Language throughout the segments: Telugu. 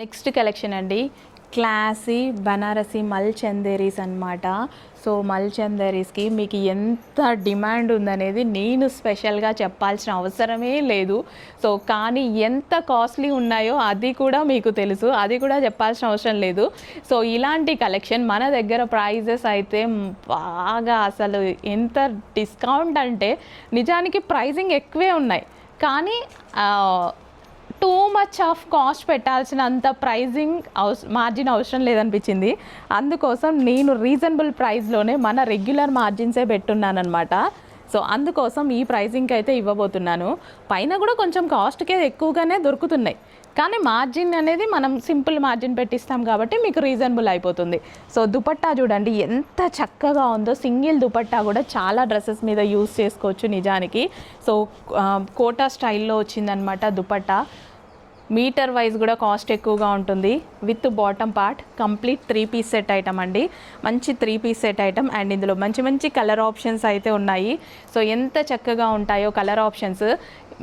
నెక్స్ట్ కలెక్షన్ అండి, క్లాసీ బనారసి మల్ చందేరీస్ అనమాట. సో మల్ చందేరీస్కి మీకు ఎంత డిమాండ్ ఉందనేది నేను స్పెషల్గా చెప్పాల్సిన అవసరమే లేదు. సో కానీ ఎంత కాస్ట్లీ ఉన్నాయో అది కూడా మీకు తెలుసు, అది కూడా చెప్పాల్సిన అవసరం లేదు. సో ఇలాంటి కలెక్షన్ మన దగ్గర ప్రైజెస్ అయితే బాగా అసలు ఎంత డిస్కౌంట్ అంటే నిజానికి ప్రైజింగ్ ఎక్కువే ఉన్నాయి, కానీ టూ మచ్ ఆఫ్ కాస్ట్ పెట్టాల్సినంత ప్రైజింగ్ మార్జిన్ అవసరం లేదనిపించింది. అందుకోసం నేను రీజనబుల్ ప్రైస్లోనే మన రెగ్యులర్ మార్జిన్సే పెట్టున్నానమాట. సో అందుకోసం ఈ ప్రైజింగ్కి అయితే ఇవ్వబోతున్నాను. పైన కూడా కొంచెం కాస్ట్కే ఎక్కువగానే దొరుకుతున్నాయి, కానీ మార్జిన్ అనేది మనం సింపుల్ మార్జిన్ పెట్టిస్తాం కాబట్టి మీకు రీజనబుల్ అయిపోతుంది. సో దుపట్టా చూడండి ఎంత చక్కగా ఉందో. సింగిల్ దుపట్టా కూడా చాలా డ్రెస్సెస్ మీద యూస్ చేసుకోవచ్చు నిజానికి. సో కోటా స్టైల్లో వచ్చిందనమాట దుపట్టా. మీటర్ వైజ్ కూడా కాస్ట్ ఎక్కువగా ఉంటుంది. With bottom part complete 3 piece set item అండి, మంచి 3 పీస్ సెట్ ఐటమ్. అండ్ ఇందులో మంచి మంచి కలర్ ఆప్షన్స్ అయితే ఉన్నాయి. సో ఎంత చక్కగా ఉంటాయో కలర్ ఆప్షన్స్.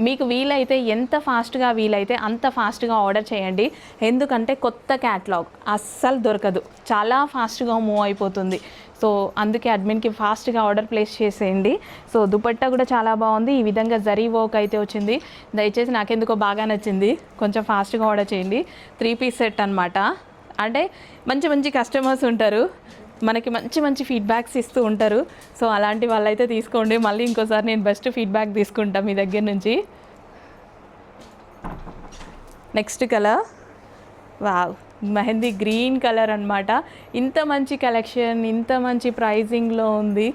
మీకు వీలైతే ఎంత ఫాస్ట్గా వీలైతే అంత ఫాస్ట్గా ఆర్డర్ చేయండి, ఎందుకంటే కొత్త క్యాటలాగ్ అస్సలు దొరకదు, చాలా ఫాస్ట్గా మూవ్ అయిపోతుంది. సో అందుకే అడ్మిన్కి ఫాస్ట్గా ఆర్డర్ ప్లేస్ చేసేయండి. సో దుపట్టా కూడా చాలా బాగుంది, ఈ విధంగా జరీ వర్క్ అయితే వచ్చింది. దయచేసి నాకెందుకో బాగా నచ్చింది, కొంచెం ఫాస్ట్గా ఆర్డర్ చేయండి. 3 పీస్ సెట్ అనమాట. అంటే మంచి మంచి కస్టమర్స్ ఉంటారు, మనకి మంచి మంచి ఫీడ్బ్యాక్స్ ఇస్తూ ఉంటారు. సో అలాంటి వాళ్ళైతే తీసుకోండి, మళ్ళీ ఇంకోసారి నేను బెస్ట్ ఫీడ్బ్యాక్ తీసుకుంటాను మీ దగ్గర నుంచి. Next colour wow, mehndi green colour అనమాట. ఇంత మంచి కలెక్షన్ ఇంత మంచి ప్రైజింగ్లో ఉంది.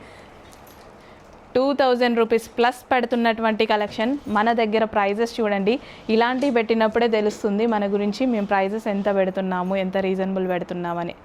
2000 రూపీస్ ప్లస్ పెడుతున్నటువంటి కలెక్షన్. మన దగ్గర ప్రైజెస్ చూడండి, ఇలాంటివి పెట్టినప్పుడే తెలుస్తుంది మన గురించి, మేము ప్రైజెస్ ఎంత పెడుతున్నాము, ఎంత రీజనబుల్ పెడుతున్నామని.